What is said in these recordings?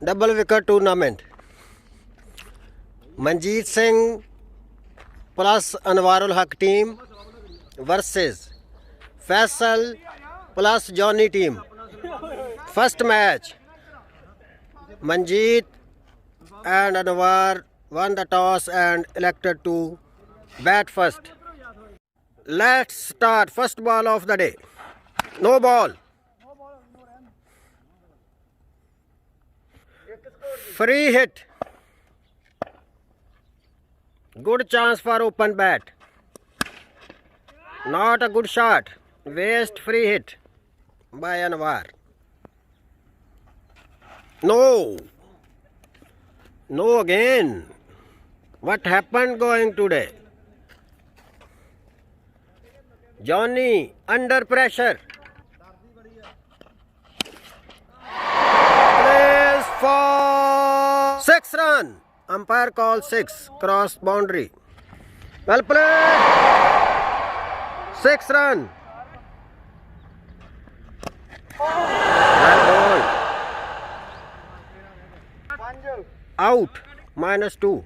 Double wicket tournament. Manjeet Singh plus Anwarul Haq team versus Faisal plus Johnny team. First match. Manjeet and Anwar won the toss and elected to bat first. Let's start. First ball of the day. No ball. Free hit. Good chance for open bat. Not a good shot. Waste free hit by Anwar. No. No again. What happened going today? Johnny under pressure. Plays for 6 run. Umpire calls 6. Cross boundary. Well played. 6 run. Well bowled. Out. -2.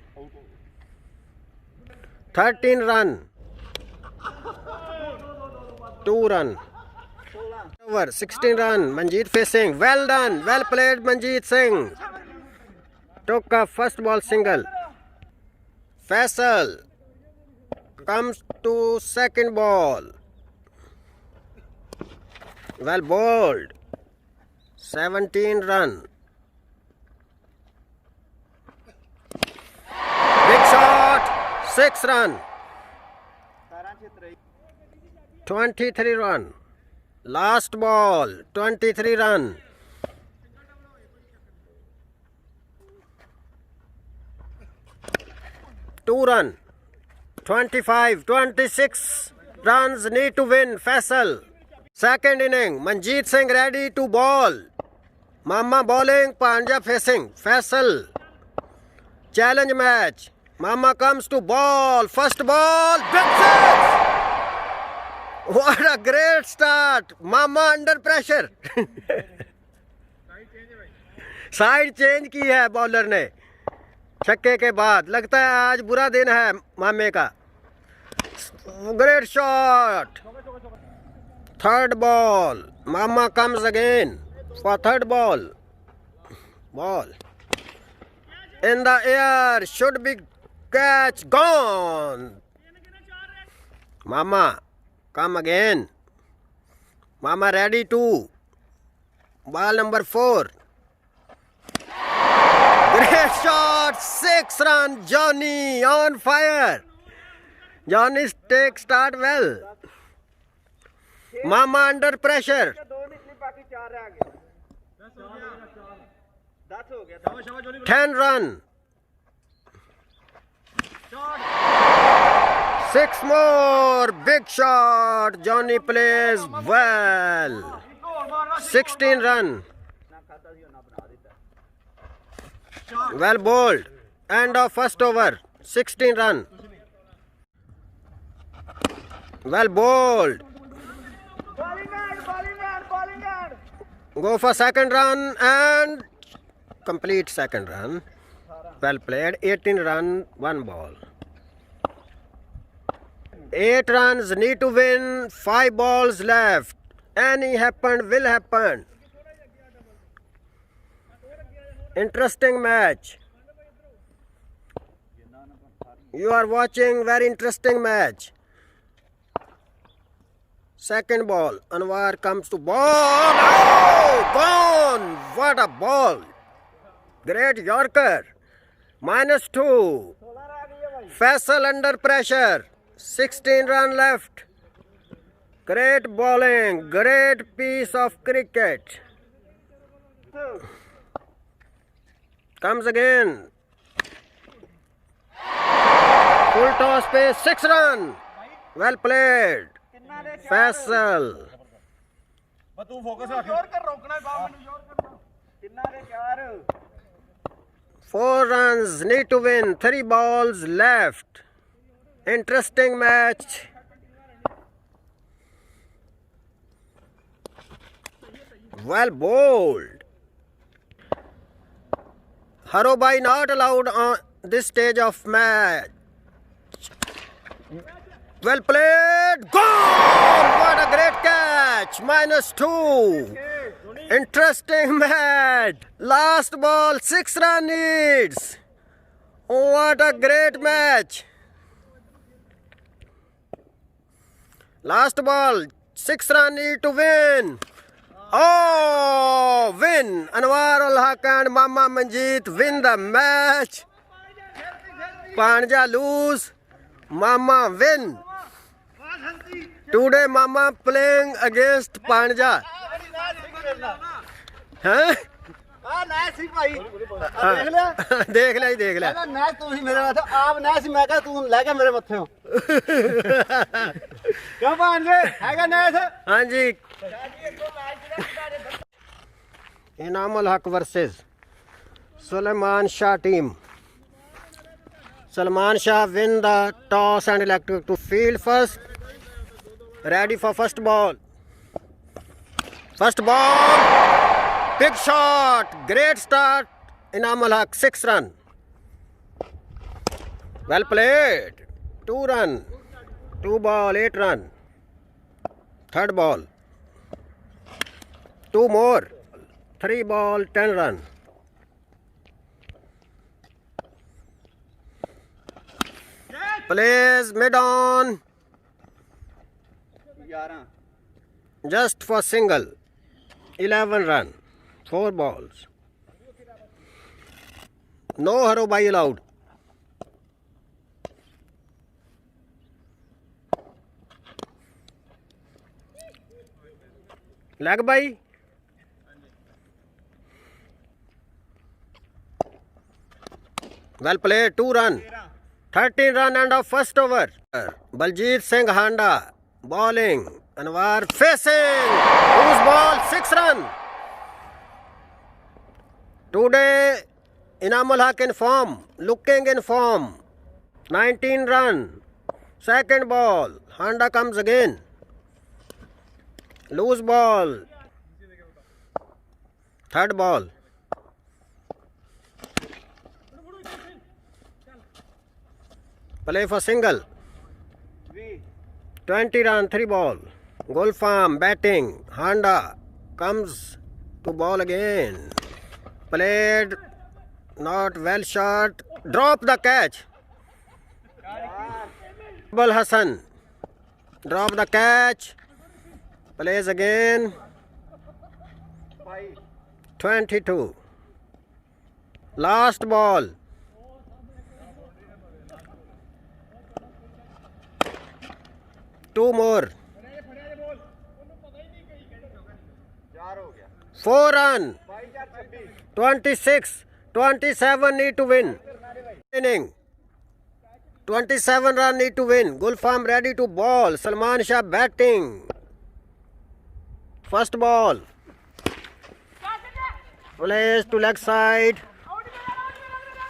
13 run. 2 run. Over 16 run. Manjeet facing. Well done. Well played, Manjeet Singh. Took a first ball single. Faisal comes to second ball. Well bowled. 17 run. Big shot. 6 run. 23 run. Last ball. 23 run. Two run. 25, 26 runs need to win. Faisal. Second inning. Manjeet Singh ready to bowl. Mama bowling. Pandya facing. Faisal. Challenge match. Mama comes to ball. First ball. Big six. What a great start. Mama under pressure. Side change की है bowler ने छक्के के बाद. लगता है आज बुरा दिन है मामे का. Great shot. Third ball. Mama comes again for third ball. Ball in the air, should be catch, gone. Mama come again. Mama ready to ball number 4. Great shot. 6 run. Johnny on fire. Johnny take start well. Mama under pressure. 10 run. 6 more. Big shot. Johnny plays well. 16 run. Well bowled. End of first over. 16 run. Well bowled. Go for second run and complete second run. Well played. 18 run, 1 ball. 8 runs need to win. 5 balls left. Any happen will happen. Interesting match. You are watching very interesting match. Second ball. Anwar comes to ball. Oh, gone. What a ball. Great Yorker. -2. Faisal under pressure. 16 run left. Great bowling. Great piece of cricket. Comes again. Full toss pace. 6 run. Well played. Faisal. 4 runs need to win. 3 balls left. Interesting match. Well bowled. Harobai not allowed on this stage of match. Well played. Goal! What a great catch. -2. Interesting match. Last ball, 6 run needs. What a great match. Last ball, 6 run need to win. Oh, win. Anwar ul Haq and Mama Manjeet win the match. Panja lose. Mama win. Today Mama playing against Panja. Huh? देख लिया देख लिया match तू ही मेरे माथे आप match मैं कहा तू ले गया मेरे मत्थे क्यों भांजे हैगा मैच हाँ जी Inamul Haq versus Suleman Shah team Salman Shah win the toss and elected to field first. Ready for first ball. First ball. Big shot. Great start. Inamul Haq 6 run. Well played. 2 run. 2 ball 8 run. Third ball. 2 more. 3 ball 10 run. Plays mid on. Just for single. 11 run. 4 balls. No Harobai allowed. Leg by. Well played. 2 run. 13 run and of first over. Baljeet Singh Handa bowling. Anwar facing. Whose ball? 6 run. Today Inamul Haq in form. Looking in form. 19 run. Second ball. Handa comes again. Loose ball. Third ball. Play for single. 20 run, 3 ball. Goal farm, batting. Handa comes to ball again. Played, not well shot. Drop the catch. Ball Hassan. Drop the catch. Plays again. 22. Last ball. Two more. 4 run. 26. 27 need to win. Inning. 27 run need to win. Gulfarm ready to ball. Salman Shah batting. First ball. Plays to leg side.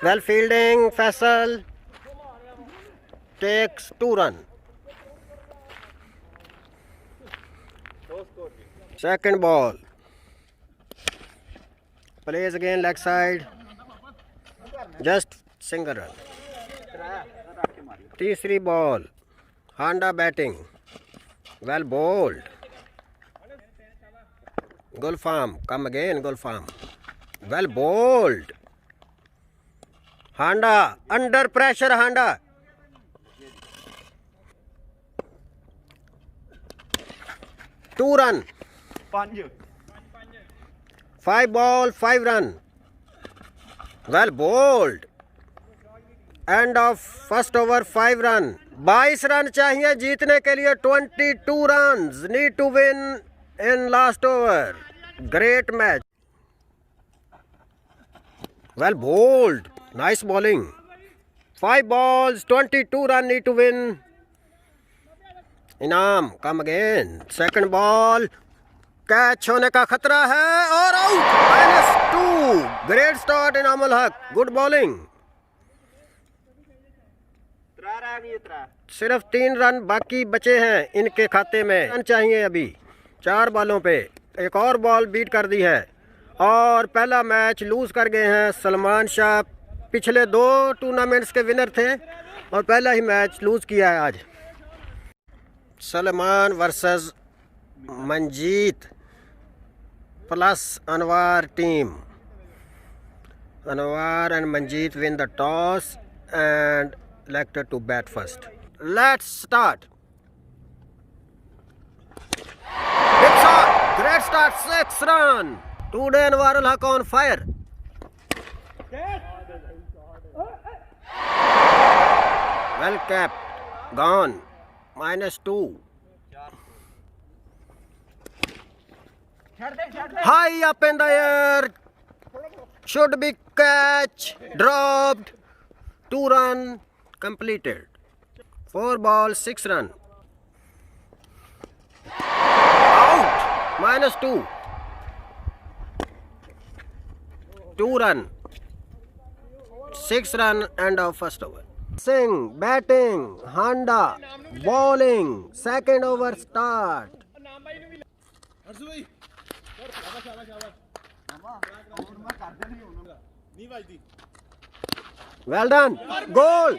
Well fielding. Faisal takes 2 run. Second ball. Plays again leg side. Just single run. Third ball. Handa batting. Well bowled. Gulfarm. Come again Gulfarm. Well bowled. Handa. Under pressure Handa. Two run. 5 ball 5 run. Well bowled. End of first over 5 run. 22 run चाहिए जीतने के लिए. 22 runs need to win in last over. Great match. Well bowled. Nice bowling. 5 balls 22 run need to win. इनाम come again. Second ball. Catch होने का खतरा है और आउट. -2. ग्रेट स्टार्ट इनामुल हक. Good bowling. सिर्फ 3 रन बाकी बचे हैं इनके खाते में. रन चाहिए अभी 4 बॉलों पे. एक और बॉल बीट कर दी है और पहला मैच लूज़ कर गए हैं सलमान शाह। पिछले 2 टूर्नामेंट्स के विनर थे और पहला ही मैच लूज़ किया है आज। Salman versus Manjeet plus Anwar team. Anwar and Manjeet win the toss and elected to bat first. Let's start. Big shot. Great start. 6 run. Today Anwar ul Haq on fire. Well kept. Gone. -2. High up in the air. Should be catch, dropped, 2 run, completed. 4 ball, 6 run. Out, -2. 2 run, 6 run, end of first over. Singh, batting, Honda, bowling, second over start. Well done. Goal.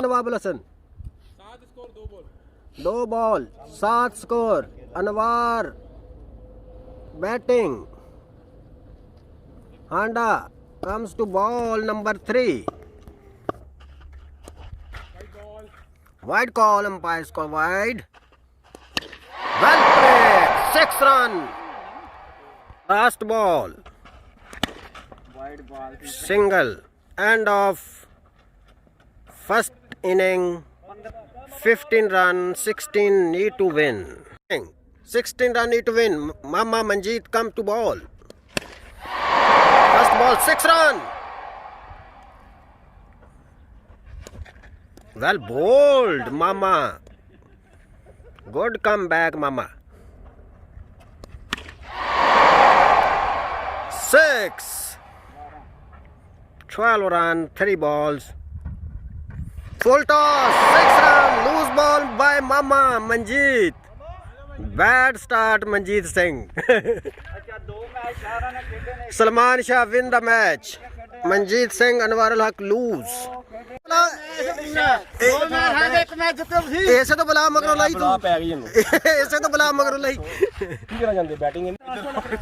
Nawabul Hasan 2 ball 7 score. Anwar batting. Honda comes to ball number 3. Wide call, umpires call wide. Well played. 6 run. Last ball. Single. End of first inning. 15 run. 16 need to win. 16 run need to win. Mama Manjeet come to ball. First ball 6 run. Well bowled, Mama. Good comeback, Mama. 6. 12 run, 3 balls. Full toss, 6 run, loose ball by Mama Manjeet. Bad start, Manjeet Singh. Salman Shah win the match. Manjeet Singh, Anwar ul Haq lose. ऐसे तो बला मगरों लाई तू ऐसे तो बला मगरों लाई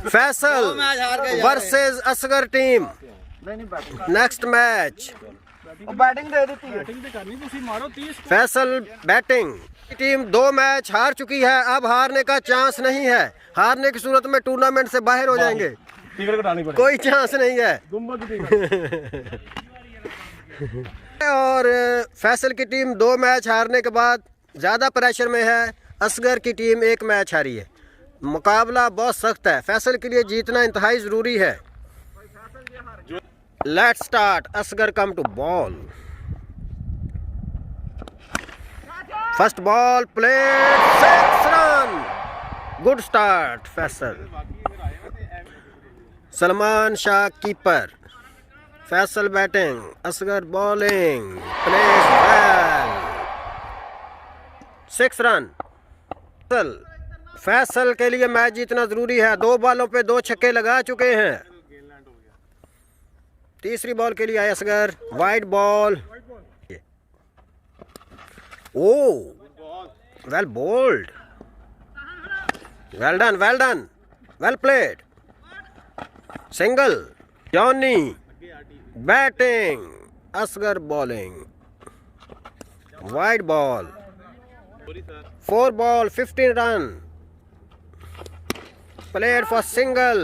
Faisal versus Asghar team next match batting दे दी फैसल बैटिंग टीम 2 मैच हार चुकी है। अब हारने का चांस नहीं है। हारने की सूरत में टूर्नामेंट से बाहर हो जाएंगे। कोई चांस नहीं है। और फैसल की टीम 2 मैच हारने के बाद ज़्यादा प्रेशर में है। असगर की टीम 1 मैच हारी है। मुकाबला बहुत सख्त है। फैसल के लिए जीतना इंतहाई ज़रूरी है। Let's start. Asghar come to ball. First ball played 6 run. Good start Faisal. Salman Shah keeper. Faisal batting, Asghar bowling, place well 6 run. Faisal के लिए मैच जीतना जरूरी है। 2 बॉलों पे 2 छक्के लगा चुके हैं। तीसरी बॉल के लिए आए Asghar. Wide ball. Oh well bowled. Well done, well done, well played. Single. Johnny batting, Asghar bowling, wide ball. 4 ball 15 run. Played for single,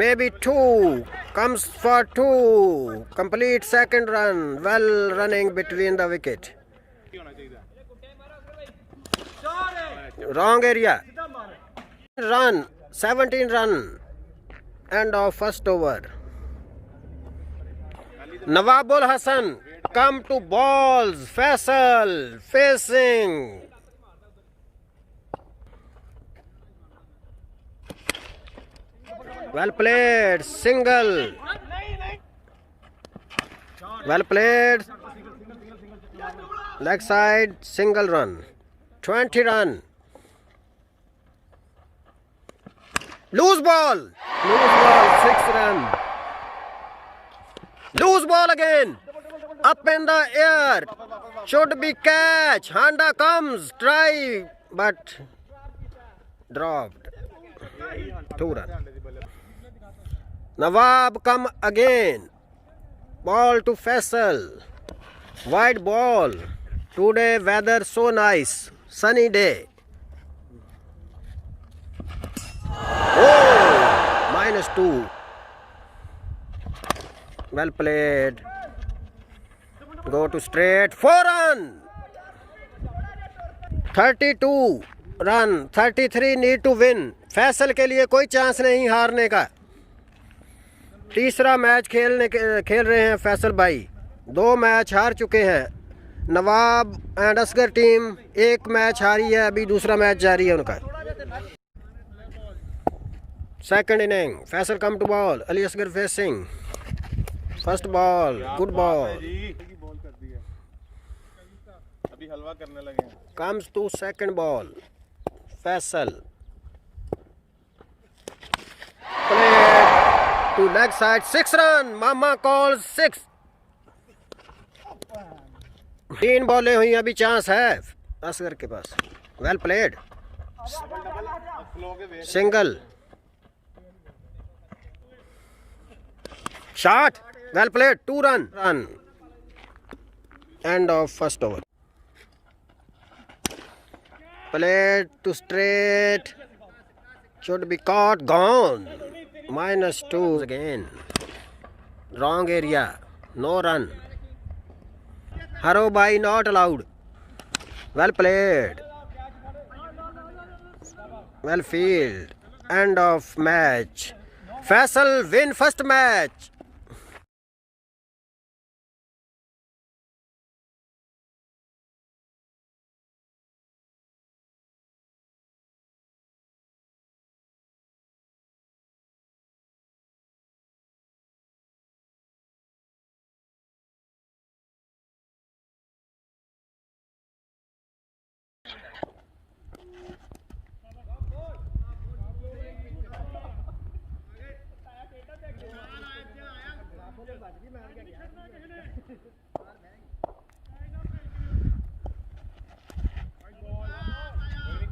maybe 2, comes for 2, complete second run. Well running between the wicket. Wrong area. Run, 17 run. End of first over. Nawabul Hasan come to balls. Faisal facing. Well played. Single. Well played. Leg side single run. 20 run. Loose ball. Loose ball. 6 run. Loose ball again. Up in the air. Should be catch. Honda comes. Try. But dropped. 2 run. Nawab come again. Ball to Faisal. Wide ball. Today weather so nice. Sunny day. Oh, -2. Well played. Go to straight. 4 run. 32 run. 33 need to win. Faisal के लिए कोई chance नहीं हारने का. तीसरा match खेल रहे हैं फैसल भाई. 2 मैच हार चुके हैं. Nawab and Asghar team 1 match हारी है. अभी दूसरा मैच जारी है उनका. Second inning. Faisal come to ball. Ali Asghar facing. First ball. Good ball. अभी हलवा करने लगे हैं. Comes to second ball. Faisal played to leg side. 6 run. Mama calls 6. 3 बॉलें हुई. अभी चांस है असगर के पास. Well played. Single. Shot. Well played. 2 run. End of first over. Played to straight. Should be caught. Gone. -2 again. Wrong area. No run. Haro bhai not allowed. Well played. Well field. End of match. Faisal win first match.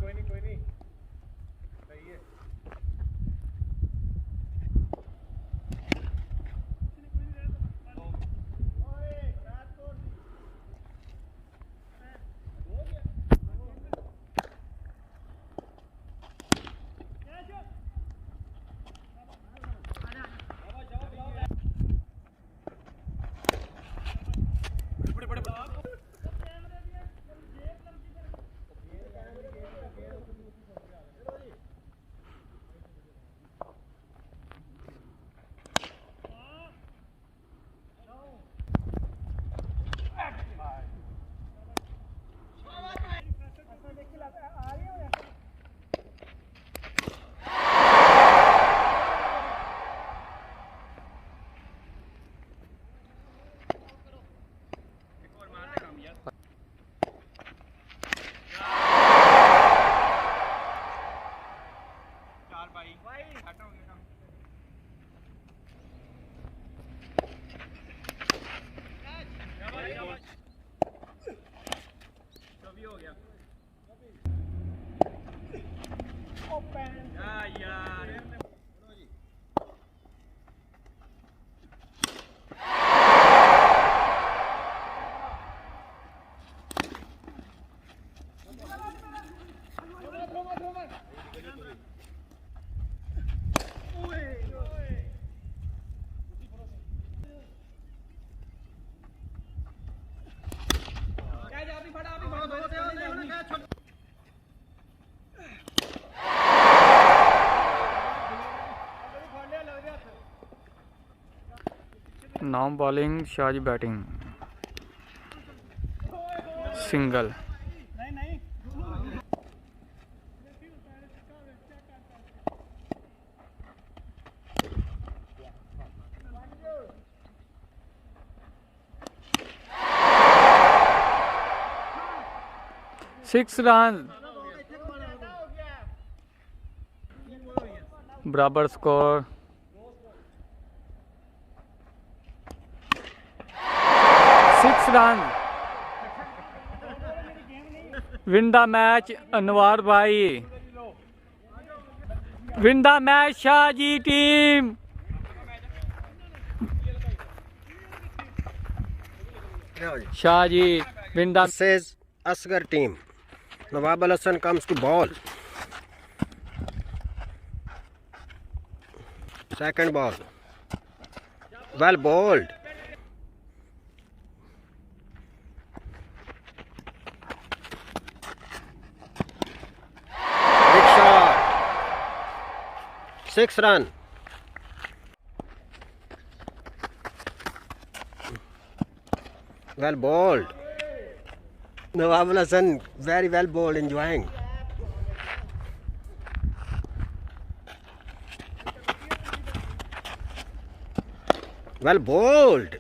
कोई नहीं. सही है. Now bowling, Shahji batting. Single. Six runs. बराबर score. Six run. Win the match Anwar भाई। Win the match Shahji team. Shahji win the. Says Asgar team. Nawab Al Hassan comes to ball. Second ball. Well bowled. Big shot. 6 run. Well bowled. Nawab Al Hassan very well bowled, enjoying. Well bowled.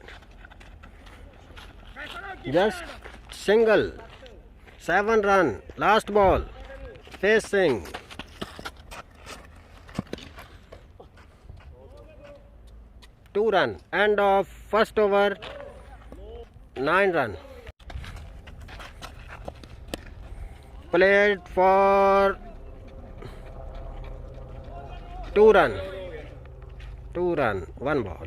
Just single. 7 run. Last ball. Facing. Two run. End of first over. 9 run. Played for 2 run. 2 run. 1 ball.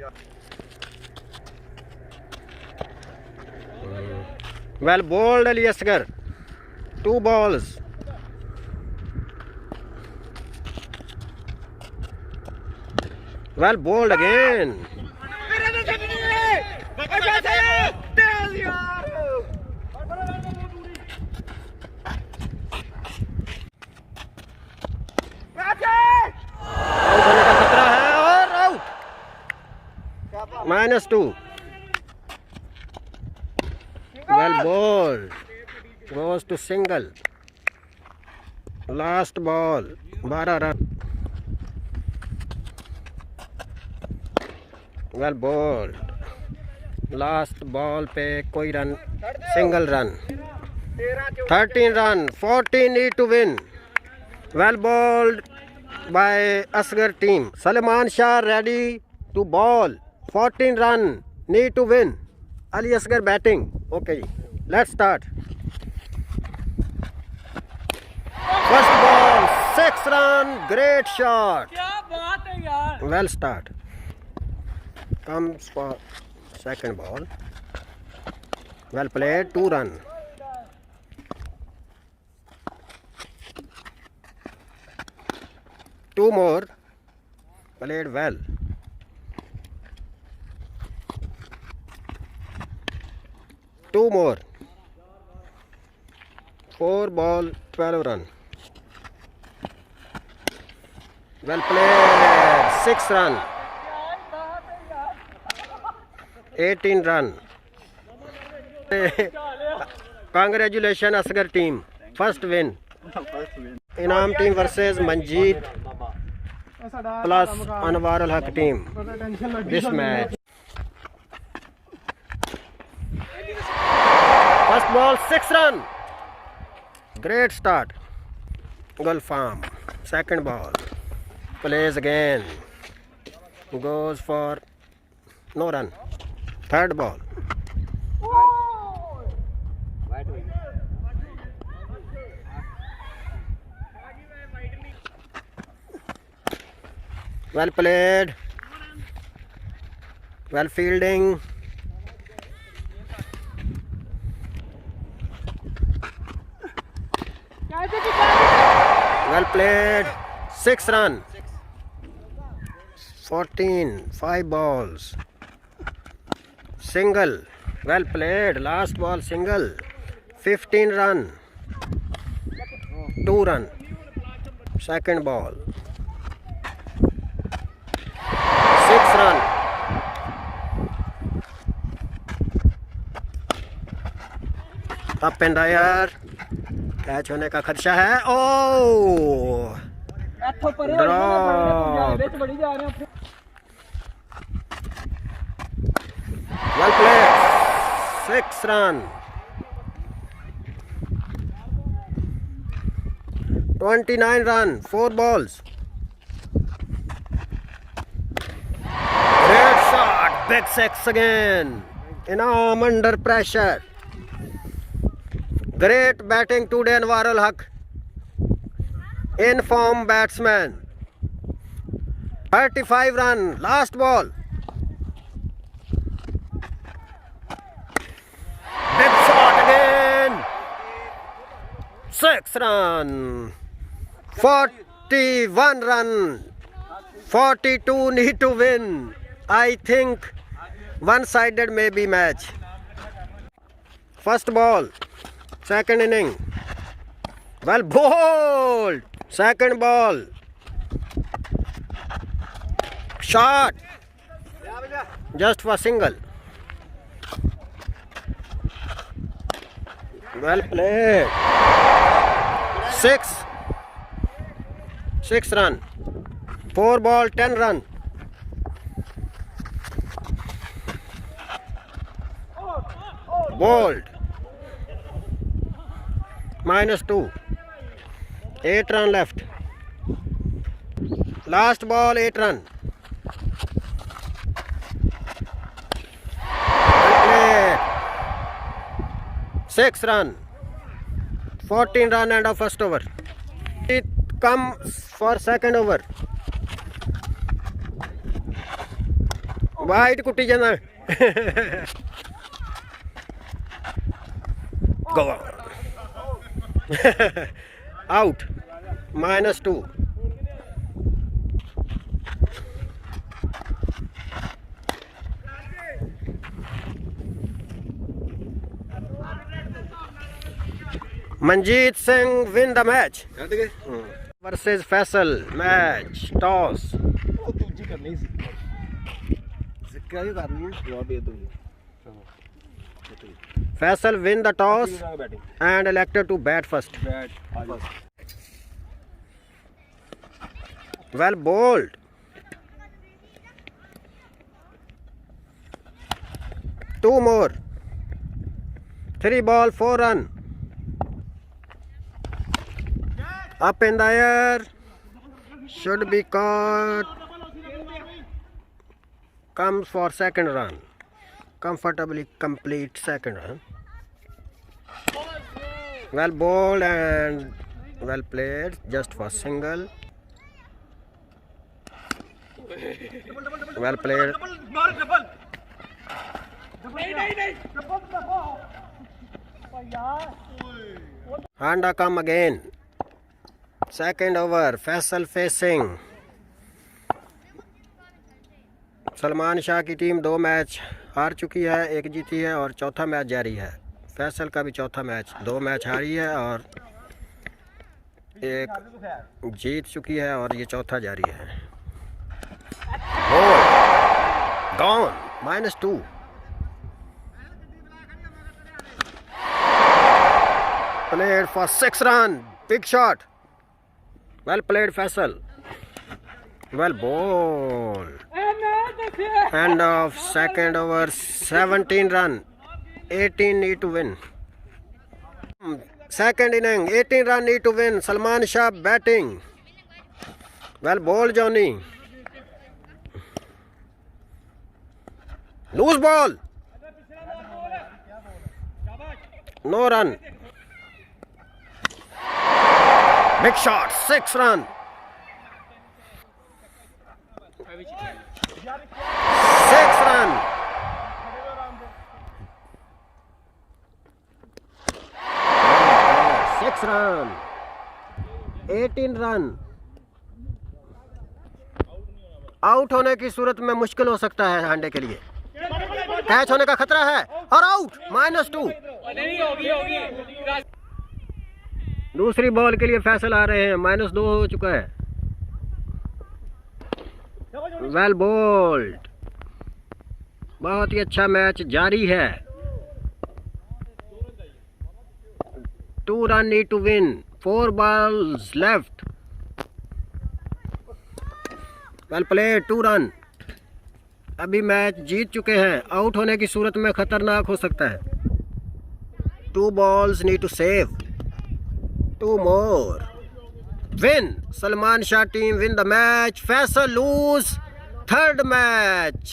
Well bowled Ali Asgar. 2 balls. Well bowled again. Out होने का खतरा है और out. -2. Well bowled. Goes to single. Last ball. 12 run. Well bowled. Last ball पे कोई run. Single run. 13 run. 14 need to win. Well bowled by Asgar team. Salman Shah ready to ball. 14 run. Need to win. Ali Asgar batting. Okay, let's start. First ball, 6 run, great shot. Well start. Comes for second ball. Well played, 2 run. Two more. Played well. Two more. 4 ball, 12 run. Well played. 6 run. 18 run. Congratulations Asgar team. First win. Inam team versus Manjeet plus Anwar Al Haq team. This match. First ball 6 run. Great start. Gulf Farm. Second ball. Plays again. Goes for no run. Third ball. Well played. Well fielding. Well played. 6 run. 14. 5 balls. Single. Well played. Last ball single. 15 run. 2 run. Second ball. 6 run. Up and air. Catch होने का खदशा है। ओ well played 6 run. 29 run. 4 balls. Big six again. Inam under pressure. Great batting today, Anwar ul Haq. In form batsman. 35 run. Last ball. Big shot again. 6 run. 41 run. 42 need to win. I think one-sided may be match. First ball. Second inning. Well bowled. Second ball. Shot. Just for single. Well played. 6 run. 4 ball 10 run. Bowled. -2. 8 run left. Last ball 8 run. Well played. 6 run. 14 run end of first over. It comes for second over. Wide kutti jana. Go on. Out. -2. Manjeet Singh win the match versus Faisal. Match toss. ਦੂਜੀ ਕਰਨੀ ਸੀ ਸਿੱਕਾ ਹੀ ਕਰਨੀ ਹੈ ਜਵਾਬ ਦੇ ਦੋ Faisal win the toss batting and elected to bat first. Bat ਆ ਜਾ Well bowled. Two more. 3 ball 4 run. Up in the air. Should be caught. Comes for second run. Comfortably complete second run. Well bowled and well played. Just for single. Well played. Handa come again. Second over. Faisal facing. Salman Shah की team 2 match हार चुकी है, 1 जीती है और चौथा match जारी है। फैसल का भी चौथा मैच, 2 मैच हारी है और 1 जीत चुकी है और ये चौथा जारी है। Gone. -2. Played for 6 run. Big shot. Well played, Faisal. Well bowled. End of second over. 17 run. 18 need to win. Second inning. 18 run need to win. Salman Shah batting. Well bowled, Johnny. Loose ball. No run. Big shot. 6 run. 6 run. Six run. 18 run. Out होने की सूरत में मुश्किल हो सकता है हांडे के लिए। Catch होने का खतरा है और आउट। -2। दूसरी बॉल के लिए फैसल आ रहे हैं। -2 हो चुका है। Well bowled. बहुत ही अच्छा मैच जारी है। 2 run need to win. 4 balls left. Well played. 2 run. अभी मैच जीत चुके हैं। आउट होने की सूरत में खतरनाक हो सकता है। 2 balls need to save. 2 more. Win. Salman Shah team win the match. Faisal lose third match.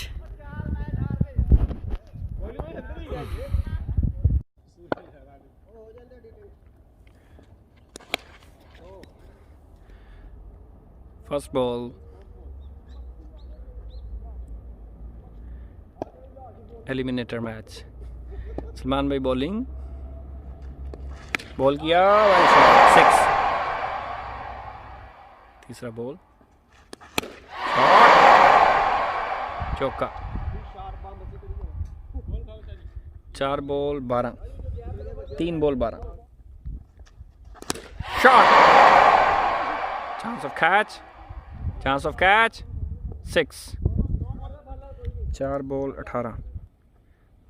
First ball eliminator match. Salman भाई बॉलिंग, बॉल किया, 6। तीसरा बॉल, चौका। 4 ball 12, 3 ball 12। Shot, chance of catch, chance of catch, 6। 4 ball 18,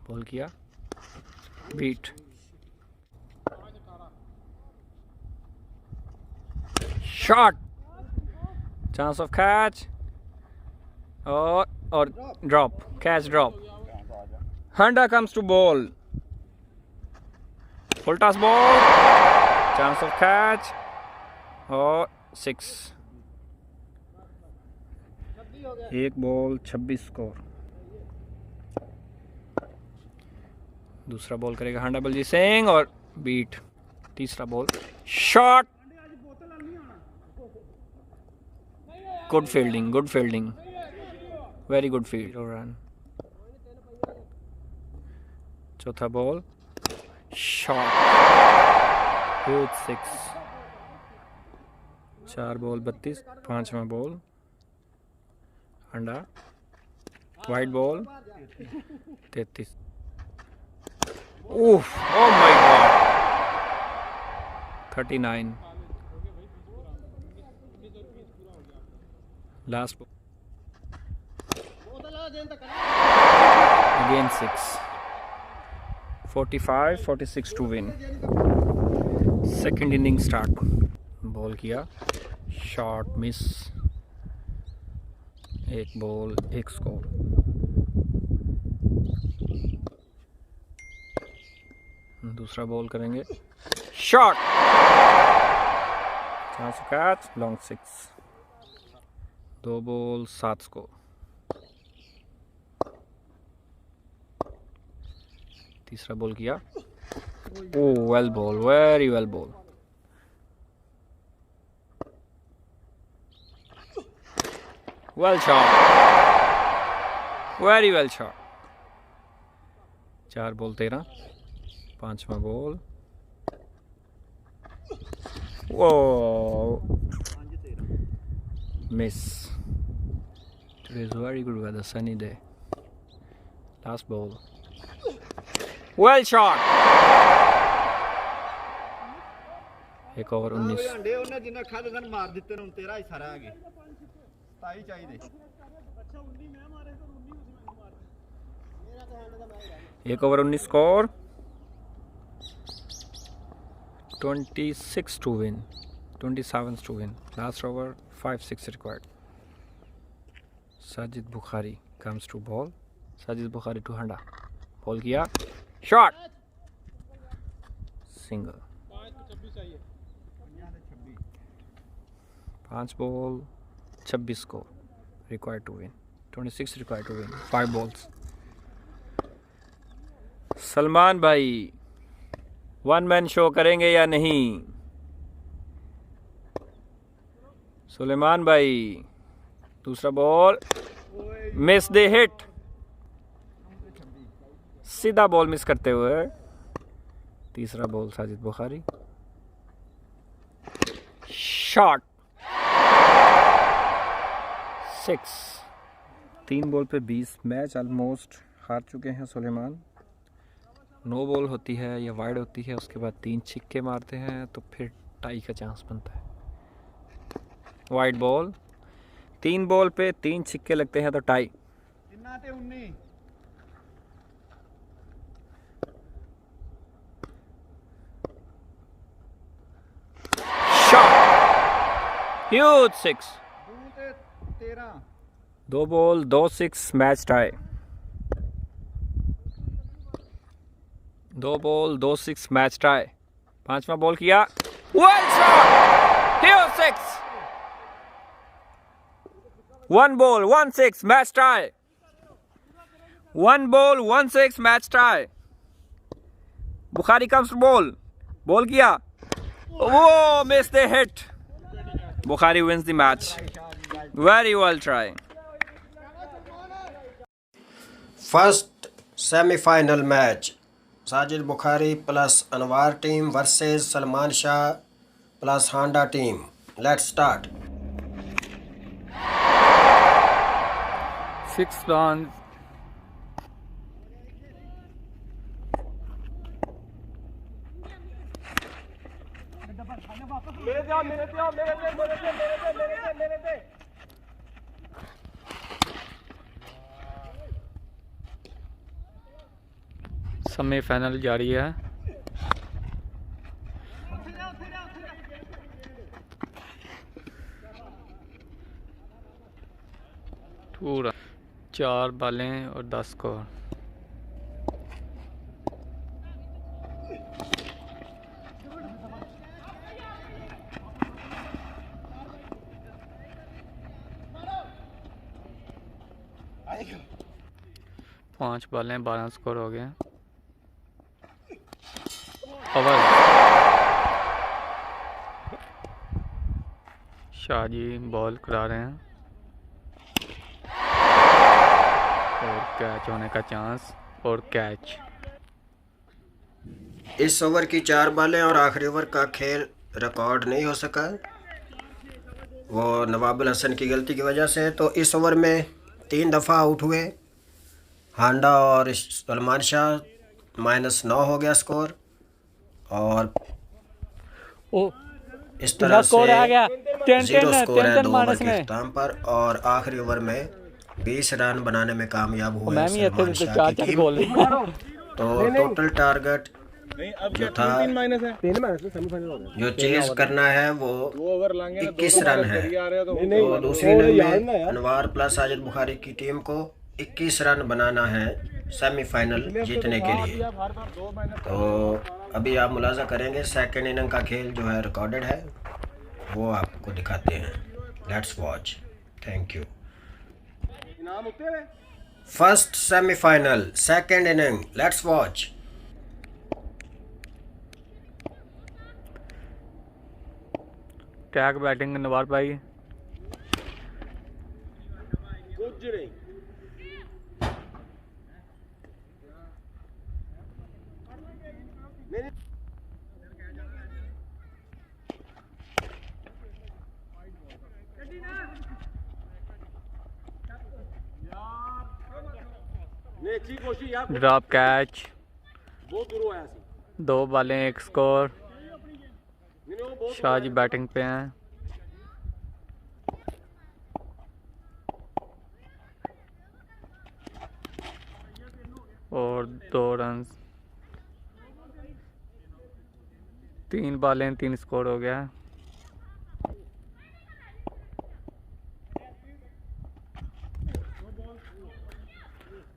ball किया, beat. Shot, chance of catch और drop, catch drop. Handa comes to ball, full toss ball, chance of catch और 6। 1 ball 26 score. दूसरा ball करेगा हांडा बलजीत सिंह और beat. तीसरा ball, shot, good fielding, good fielding, very good field और run. चौथा ball, shot, huge 6। 4 ball 32। पांचवा ball, Handa, wide ball 33। Oh my god, 39। Last again 6। 45-46 to win. Second inning start. Ball किया, shot miss, 1 ball 1 score. दूसरा ball करेंगे, shot, chance of catch, long 6। 2 ball 7 score. तीसरा ball किया, oh well ball, very well ball. Well shot, very well shot. 4 ball 13। पांचवा ball, वो miss. Today is very good weather, sunny day. Last ball, well shot. 1 over 19। अंडे ਉਹਨੇ ਜਿੰਨਾ ਖਾਦੇ ਸਨ ਮਾਰ ਦਿੱਤੇ ਨੇ, ਤੇਰਾ ਹੀ ਸਾਰਾ ਆ ਗਏ 27 ਚਾਹੀਦੇ। 1 over 19 score. 26 to win, 27 to win. Last over 5-6 required. Sajid Bukhari comes to ball. Sajid Bukhari to Handa. Ball किया, shot, single. 5 ball 26 score required to win. 26 required to win. 5 balls. Salman भाई 1 मैन शो करेंगे या नहीं? सुलेमान भाई, दूसरा ball miss the hit, सीधा ball miss करते हुए। तीसरा ball Sajid Bukhari, shot, 6। 3 ball पे 20। मैच ऑलमोस्ट हार चुके हैं सुलेमान। 9 बॉल होती है या वाइड होती है, उसके बाद 3 छिक्के मारते हैं तो फिर टाई का चांस बनता है। वाइड बॉल, 3 बॉल पे 3 छिक्के लगते हैं तो टाई। ਕਿੰਨਾ ਤੇ 19। Shot, huge 6। 2 ਤੇ 13। 2 ball 2-6, match tie. 2 ball 2-6, match tie. पांचवा बॉल किया, well shot, huge 6। 1 ball 1-6, match tie. 1 ball 1-6, match tie. Bukhari comes to ball किया, वो miss the hit. Bukhari wins the match. Very well try. First semifinal match Sajid Bukhari plus Anwar team versus Salman Shah plus Handa team. Let's start. 6 runs. Semifinal जारी है. पूरा 4 बालें और 10 score. पाँच बालें 12 score हो गए. ओवर. शाहजी बॉल करा रहे हैं और कैच होने का चांस और कैच. इस ओवर की 4 बालें और आखिरी ओवर का खेल रिकॉर्ड नहीं हो सका, वो नवाबुल हसन की गलती की वजह से. तो इस ओवर में 3 दफ़ा आउट हुए हांडा और सलमान शाह. -9 हो गया स्कोर और इस तरह से 0 स्कोर है 2 ओवर के इख्तिताम पर. और आखिरी ओवर में 20 रन बनाने में कामयाब हुए सलमान शाह की टीम. तो टोटल टारगेट जो था, जो चेज करना है वो 21 रन है. तो दूसरी इनिंग में अनवार प्लस साजिद बुखारी की टीम को 21 रन बनाना है सेमीफाइनल जीतने के लिए. तो अभी आप मुलाजा करेंगे सेकंड इनिंग का खेल जो है रिकॉर्डेड है, वो आपको दिखाते हैं. Let's watch. Thank you. First semifinal second inning. Let's watch. Tag batting Nawar भाई. Drop catch. 2 बालें 1 स्कोर. शाहजी बैटिंग पे हैं और 2 रन. 3 बालें 3 स्कोर हो गया.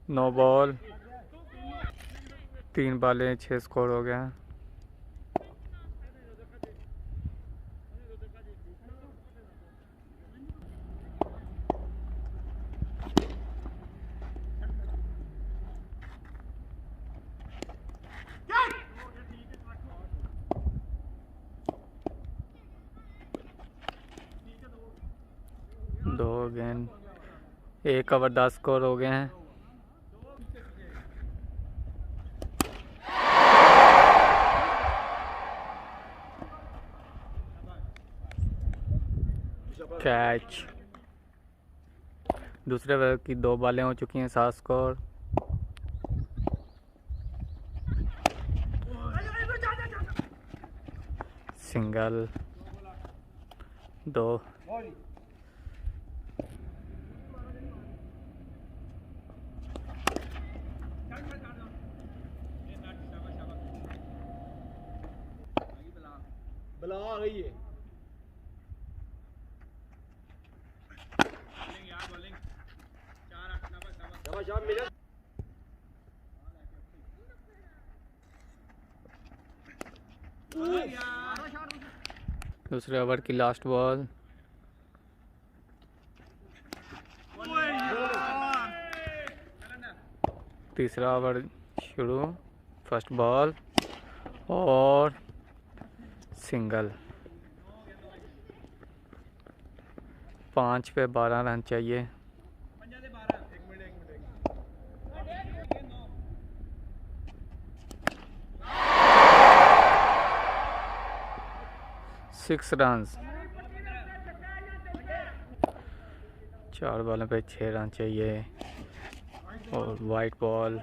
No ball. 3 बालें 6 स्कोर हो गया. दो गेंद 1 ओवर 10 स्कोर हो गए हैं. कैच. दूसरे ओवर की 2 बालें हो चुकी हैं 7 स्कोर. सिंगल 2. बला आ गई है. दूसरे ओवर की लास्ट बॉल. तीसरा ओवर शुरू. फर्स्ट बॉल और सिंगल। 5 पे 12 रन चाहिए। Six run. 4 बॉलों पे 6 रन चाहिए और वाइट बॉल।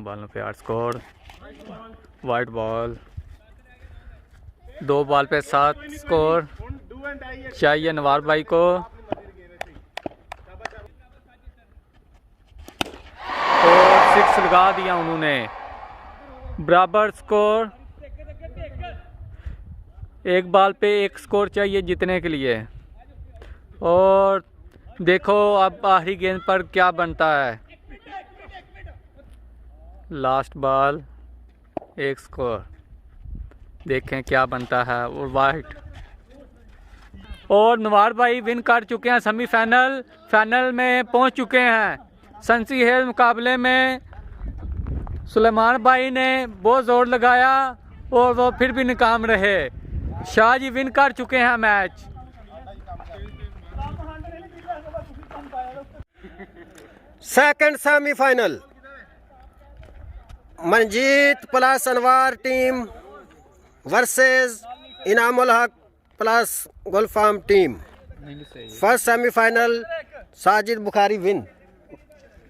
बालों पे 8 स्कोर। White ball. 2 बॉल पे 7 स्कोर चाहिए नवार भाई को। और 6 लगा दिया उन्होंने। बराबर स्कोर। 1 बॉल पे 1 स्कोर चाहिए जीतने के लिए। और देखो अब आखिरी गेंद पर क्या बनता है। Last ball 1 score. देखें क्या बनता है। और वाइट। और नवार भाई विन कर चुके हैं सेमीफाइनल। फाइनल में पहुंच चुके हैं। सनसी हेल मुकाबले में सुलेमान भाई ने बहुत जोर लगाया और वो फिर भी नाकाम रहे। शाह जी विन कर चुके हैं match. Second semifinal Manjeet plus Anwar team versus Inamul Haq plus Gulfam team. First semifinal Sajid Bukhari win.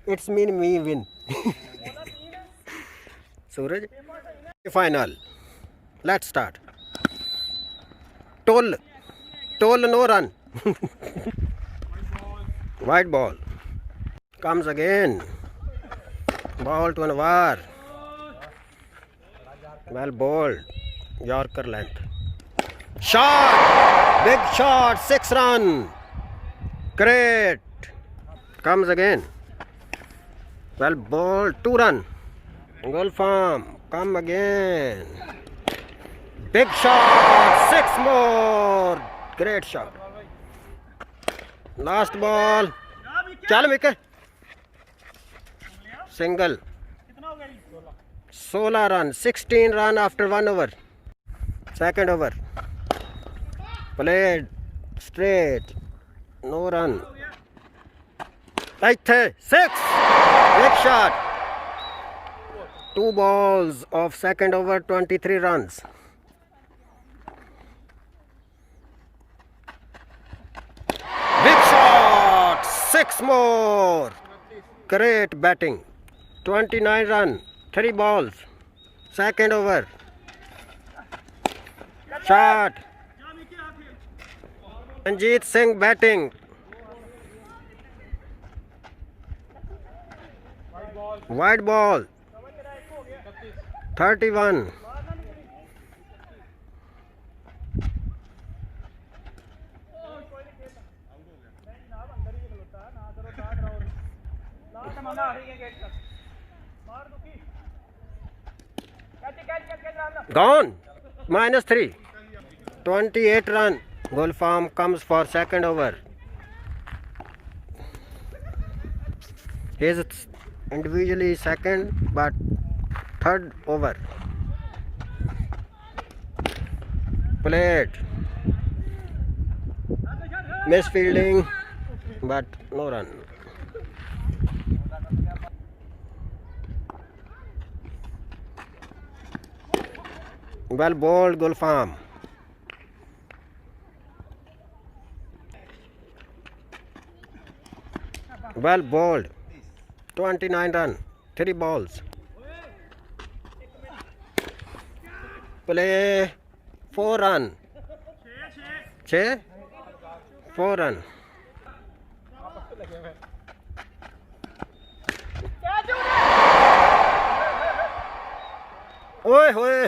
It's mean me win. Suraj final. Let's start. टोल no run. White ball comes again. Ball to Anwar. Well bowled. Yorker length. Shot. Big shot. 6 run. Great. Comes again. Well bowled. 2 run. Gulfarm. Come again. Big shot. 6 more. Great shot. Last ball. चल wicket. Single. 16 run. 16 run after 1 over. Second over played straight. No run. 6 big shot. 2 balls of second over 23 runs. Big shot. 6 more. Great batting. 29 run. 3 balls. Second over. Shot. Ranjit Singh batting. Wide ball. 31. Gone. -3. 28 run. Gulfarm comes for second over. He is individually second, but third over. Played. Misfielding, but no run. Well bowled Gulfarm. Well bowled. 29 run. 3 balls. Play 4 run. 4 run. ओए होए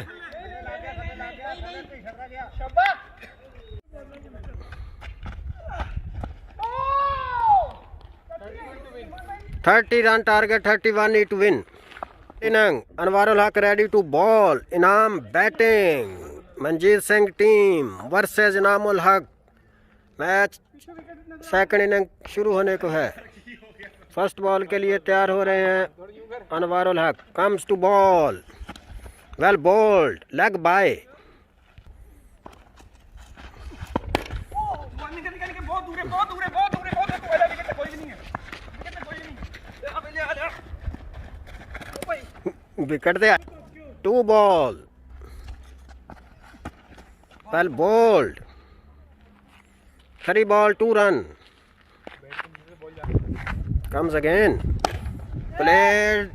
30 run target, 31 need to win. Inang, Anwarul Haq ready to bowl. Inam batting. Manjeet Singh team versus Inamul Haq. Match second inning शुरू होने को है। First ball के लिए तैयार हो रहे हैं Anwarul Haq. Comes to ball, well bowled, leg bye. Wicket दे। 2 ball, well bowled. 3 ball 2 run. Comes again, played,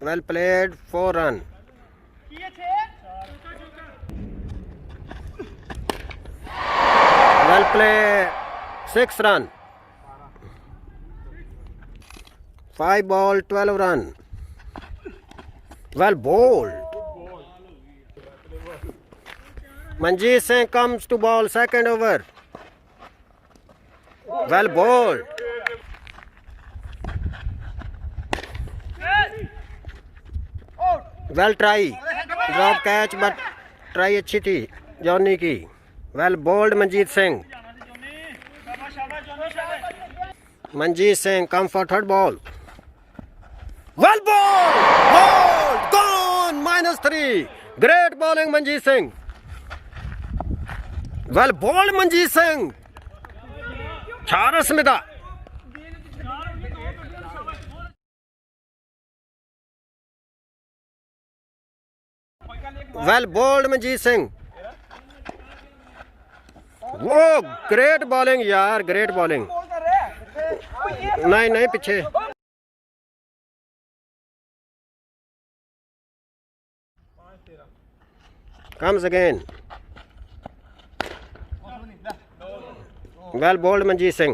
well played, 4 run. Well played, 6 run. 5 ball 12 run. Well bowled. Manjeet Singh comes to ball, second over. Well bowled. Well try, drop catch but try अच्छी थी Johnny की। Well bowled Manjeet Singh. Manjeet Singh come for third ball. Well bowled, gone, -3। Great bowling Manjeet Singh. Well bowled Manjeet Singh. छारस मिदा। Well bowled Manjeet Singh. वो great bowling यार, great bowling. नहीं नहीं पीछे। Comes again, well bowled Manjeet Singh.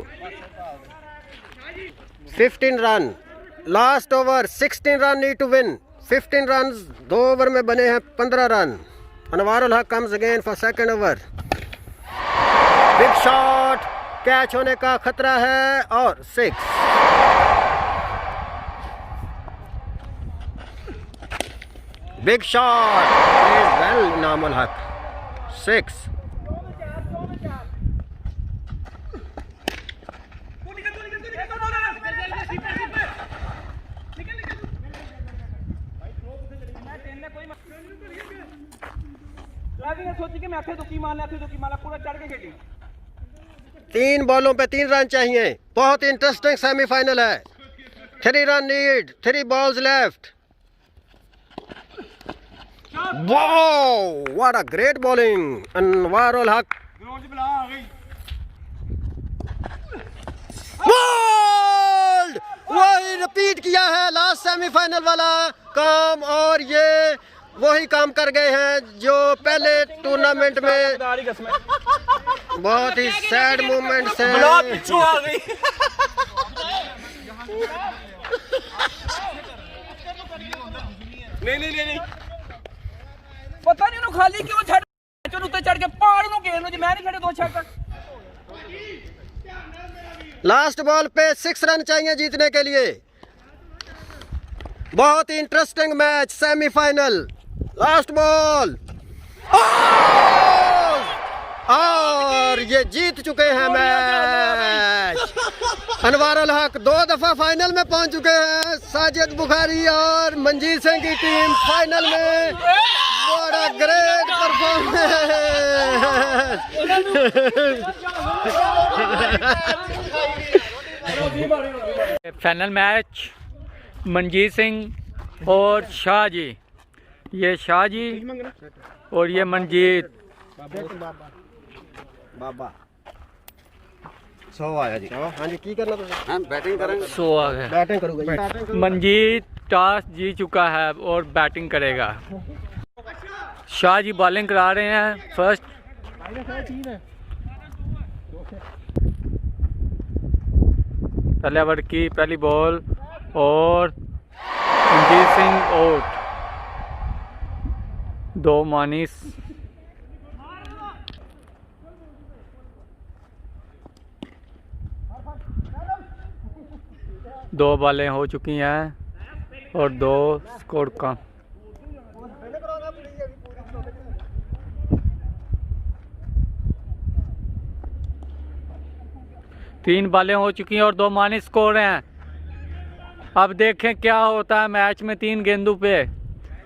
15 run, last over 16 run need to win. 15 run 2 over में बने हैं 15 run. Anwarul Haq comes again for second over. Big shot, catch होने का खतरा है और 6। बिग शॉट, वेल इनामुल हक, 6। तीन बॉलों पे 3 रन चाहिए। बहुत इंटरेस्टिंग सेमीफाइनल है। 3 run need, 3 balls left. Wow, what a great bowling Anwarul हक। बोल्ड, वही रिपीट किया है लास्ट सेमीफाइनल वाला काम, और ये वही काम कर गए हैं जो पहले टूर्नामेंट में बहुत ही सैड मोमेंट्स हैं। नहीं पता नहीं खाली क्यों छड़ उत्ते चढ़ के पहाड़ नु गेल नु, मैं नहीं छड़े 2 छक्का। लास्ट बॉल पे 6 रन चाहिए जीतने के लिए। बहुत ही interesting match, semifinal. Last ball और ये जीत चुके हैं मैच। अनवारुल हक 2 दफा फाइनल में पहुंच चुके हैं। साजिद बुखारी और मंजीत सिंह की टीम फाइनल में। बड़ा great performance. Final match Manjeet Singh और शाह जी। ये शाह जी और ये मंजीत। बाबा 100 आया जी। हाँ जी, की करना तुझे? हम बैटिंग करेंगे। 100 आ गए। बैटिंग करूँगा। मंजीत टॉस जीत चुका है और बैटिंग करेगा। शाह जी बॉलिंग करा रहे हैं फर्स्ट। पहले ओवर की पहली बॉल और मंजीत सिंह आउट। 2 मानिस। दो बॉलें हो चुकी हैं और 2 स्कोर कम। 3 बॉलें हो चुकी हैं और 2 माइनस स्कोर हैं। अब देखें क्या होता है मैच में 3 गेंदों पे।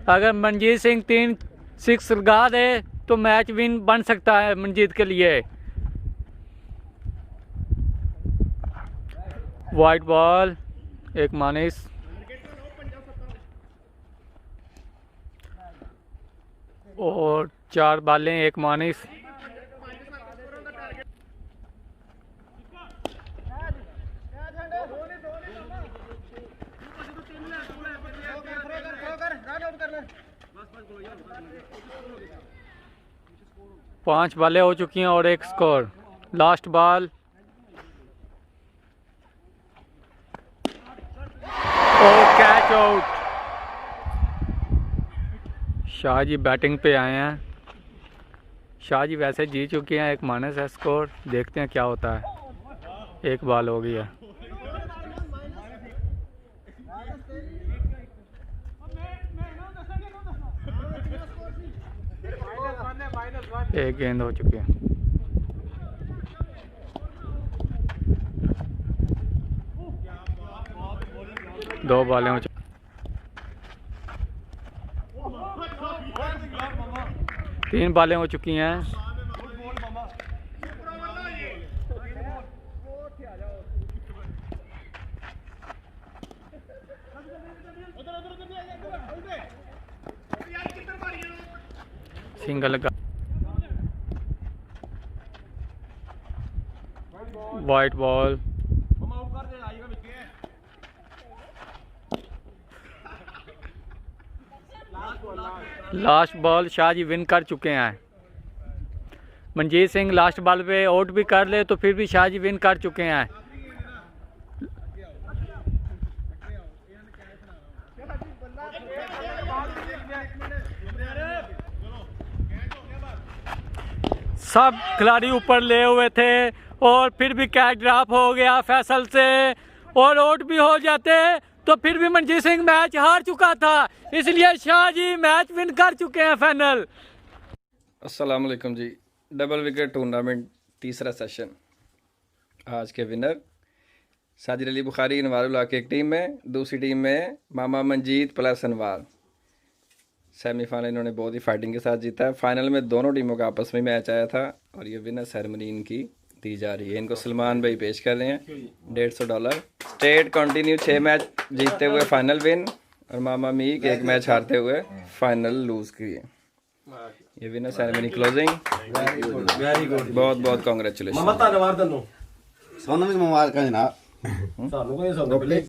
अगर मनजीत सिंह 3 6 लगा दे तो मैच विन बन सकता है मनजीत के लिए। White ball, 1 minus. और 4 बॉलें 1 माइनस। पांच बॉलें हो चुकी हैं और 1 स्कोर। लास्ट बॉल और catch out. Shah ji batting पे आए हैं। शाह जी वैसे जीत चुके हैं, 1 माइनस है स्कोर। देखते हैं क्या होता है। 1 बॉल हो गई है। एक गेंद हो चुकी है। दो बॉलें हो चुकी। 3 बॉलें हो चुकी हैं। सिंगल लगा। White ball, last ball. Shah ji win कर चुके हैं। मनजीत सिंह लास्ट बॉल पे आउट भी कर ले तो फिर भी शाह जी विन कर चुके हैं। सब खिलाड़ी ऊपर ले हुए थे और फिर भी कैच ड्रॉप हो गया फैसल से और आउट भी हो जाते तो फिर भी मनजीत सिंह मैच हार चुका था। इसलिए शाह जी मैच विन कर चुके हैं फाइनल। अस्सलाम वालेकुम जी। डबल विकेट टूर्नामेंट तीसरा सेशन। आज के विनर साजिद अली बुखारी अनवारुल्लाह की एक टीम में, दूसरी टीम में मामा मंजीत प्लस अनवार। सेमीफाइनल इन्होंने बहुत ही फाइटिंग के साथ जीता है। फाइनल में दोनों टीमों का आपस में मैच आया था और ये विनर सेरेमनी इनकी दी जा रही है। इनको सलमान भाई पेश कर रहे हैं $150। स्टेट कंटिन्यू 6 मैच जीतते हुए फाइनल विन और मामा मीक 1 मैच हारते हुए फाइनल लूज किए। ये विनर सेरेमनी क्लोजिंग। बहुत बहुत कांग्रेचुलेशन। ਧੰਨਵਾਦ ਤੈਨੂੰ। ਸਾਨੂੰ ਵੀ ਮੁਬਾਰਕਾਂ ਜਨਾਬ। ਸਾਨੂੰ ਕੋਈ